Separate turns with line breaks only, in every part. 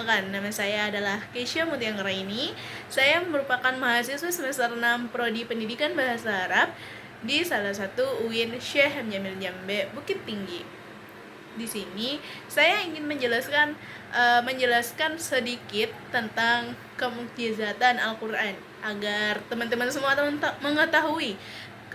Perkenalkan, nama saya adalah Keisha Mutia Anggraini. Saya merupakan mahasiswa semester 6 Prodi Pendidikan Bahasa Arab di salah satu UIN Syekh Hamzah Jamil Jambe, Bukit Tinggi. Di sini saya ingin menjelaskan sedikit tentang kemukjizatan Al-Qur'an agar teman-teman semua mengetahui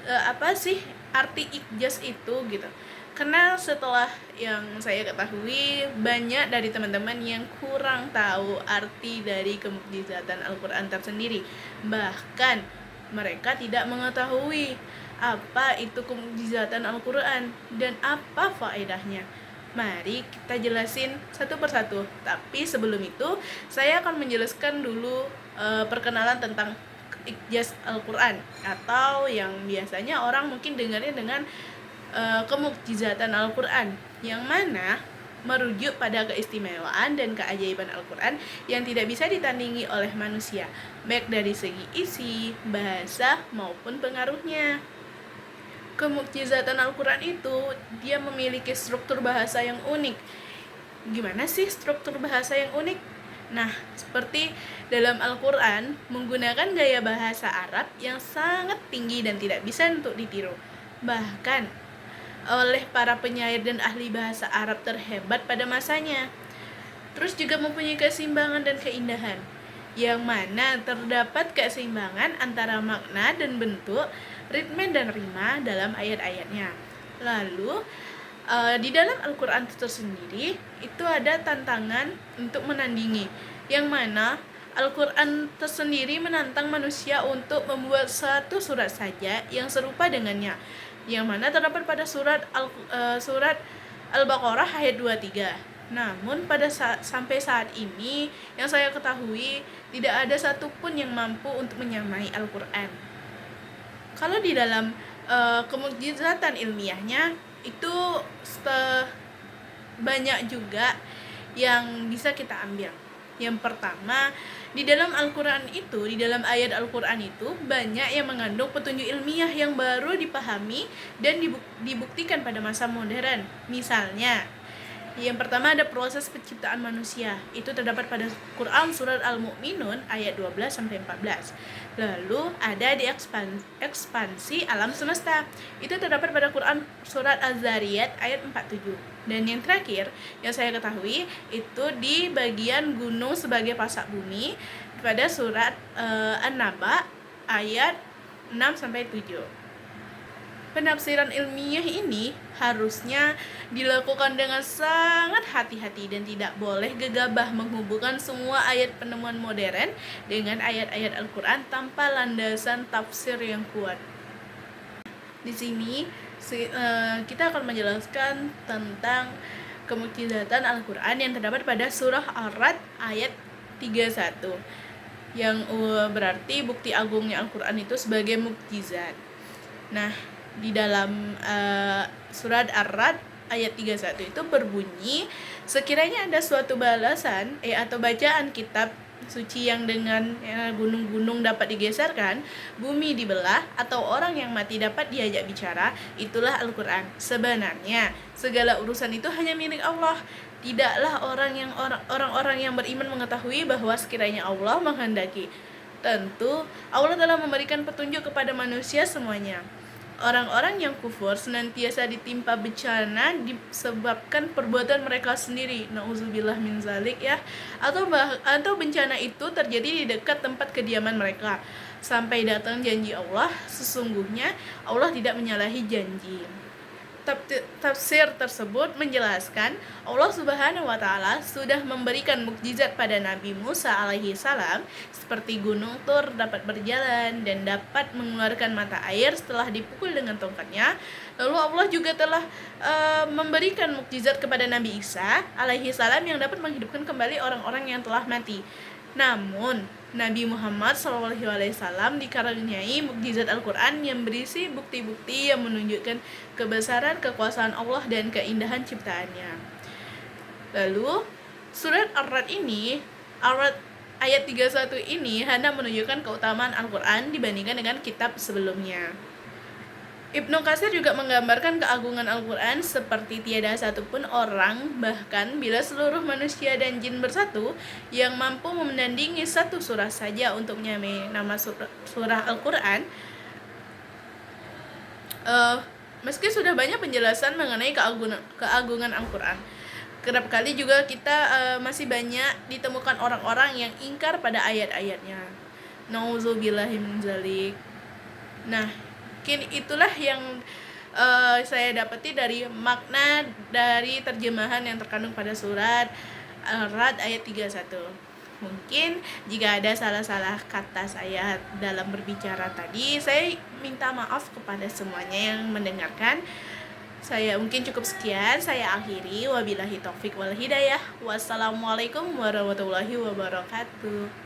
apa sih arti ikjaz itu gitu. Karena setelah yang saya ketahui, banyak dari teman-teman yang kurang tahu arti dari kemukjizatan Al-Qur'an tersendiri. Bahkan mereka tidak mengetahui apa itu kemukjizatan Al-Qur'an dan apa faedahnya. Mari kita jelasin satu persatu. Tapi sebelum itu, saya akan menjelaskan dulu perkenalan tentang ikjaz Al-Qur'an, atau yang biasanya orang mungkin dengarnya dengan kemukjizatan Al-Qur'an, yang mana merujuk pada keistimewaan dan keajaiban Al-Qur'an yang tidak bisa ditandingi oleh manusia, baik dari segi isi, bahasa, maupun pengaruhnya. Kemukjizatan Al-Qur'an itu dia memiliki struktur bahasa yang unik. Gimana sih struktur bahasa yang unik? Nah, seperti dalam Al-Qur'an menggunakan gaya bahasa Arab yang sangat tinggi dan tidak bisa untuk ditiru. Bahkan oleh para penyair dan ahli bahasa Arab terhebat pada masanya. Terus juga mempunyai keseimbangan dan keindahan, yang mana terdapat keseimbangan antara makna dan bentuk, ritme dan rima dalam ayat-ayatnya. Lalu di dalam Al-Qur'an itu sendiri itu ada tantangan untuk menandingi, yang mana Al-Qur'an tersendiri menantang manusia untuk membuat satu surat saja yang serupa dengannya, yang mana terdapat pada surat Al-Baqarah ayat 23. Namun sampai saat ini yang saya ketahui tidak ada satupun yang mampu untuk menyamai Al-Qur'an. Kalau di dalam kemukjizatan ilmiahnya itu banyak juga yang bisa kita ambil. Yang pertama, di dalam Al-Qur'an itu, di dalam ayat Al-Qur'an itu banyak yang mengandung petunjuk ilmiah yang baru dipahami dan dibuktikan pada masa modern. Misalnya, yang pertama ada proses penciptaan manusia. Itu terdapat pada Quran surat Al-Mu'minun ayat 12-14. Lalu ada di ekspansi alam semesta. Itu terdapat pada Quran surat Az-Zariyat ayat 47. Dan yang terakhir yang saya ketahui itu di bagian gunung sebagai pasak bumi pada surat An-Naba ayat 6-7. Penafsiran ilmiah ini harusnya dilakukan dengan sangat hati-hati dan tidak boleh gegabah menghubungkan semua ayat penemuan modern dengan ayat-ayat Al-Qur'an tanpa landasan tafsir yang kuat. Di sini kita akan menjelaskan tentang kemukjizatan Al-Qur'an yang terdapat pada surah Ar-Ra'd ayat 31, yang berarti bukti agungnya Al-Qur'an itu sebagai mukjizat. Nah, di dalam surat Ar-Ra'd ayat 31 itu berbunyi, sekiranya ada suatu balasan atau bacaan kitab suci yang dengan gunung-gunung dapat digeserkan, bumi dibelah, atau orang yang mati dapat diajak bicara, itulah Al-Qur'an. Sebenarnya segala urusan itu hanya milik Allah. Tidaklah orang-orang yang beriman mengetahui bahwa sekiranya Allah menghendaki. Tentu Allah telah memberikan petunjuk kepada manusia semuanya. Orang-orang yang kufur senantiasa ditimpa bencana disebabkan perbuatan mereka sendiri. Nauzubillah min zalik ya. Atau bencana itu terjadi di dekat tempat kediaman mereka sampai datang janji Allah. Sesungguhnya Allah tidak menyalahi janji. Tafsir tersebut menjelaskan Allah Subhanahu wa Ta'ala sudah memberikan mukjizat pada Nabi Musa alaihi salam, seperti gunung Tur dapat berjalan dan dapat mengeluarkan mata air setelah dipukul dengan tongkatnya. Lalu Allah juga telah memberikan mukjizat kepada Nabi Isa alaihi salam yang dapat menghidupkan kembali orang-orang yang telah mati. Namun Nabi Muhammad SAW dikaruniai mukjizat Al-Qur'an yang berisi bukti-bukti yang menunjukkan kebesaran kekuasaan Allah dan keindahan ciptaannya. Lalu surat Ar-Ra'd ayat 31 ini hanya menunjukkan keutamaan Al-Qur'an dibandingkan dengan kitab sebelumnya. Ibnu Katsir juga menggambarkan keagungan Al-Quran seperti tiada satupun orang, bahkan bila seluruh manusia dan jin bersatu, yang mampu menandingi satu surah saja untuk menyamai nama surah Al-Quran. Meski sudah banyak penjelasan mengenai keagungan Al-Quran, kerap kali juga kita masih banyak ditemukan orang-orang yang ingkar pada ayat-ayatnya. Nauzubillahi min dzalik. Nah, mungkin itulah yang saya dapati dari makna dari terjemahan yang terkandung pada surat Ar-Ra'd ayat 31. Mungkin jika ada salah-salah kata saya dalam berbicara tadi, saya minta maaf kepada semuanya yang mendengarkan. Saya mungkin cukup sekian, saya akhiri. Wabillahi taufik wal hidayah. Wassalamualaikum warahmatullahi wabarakatuh.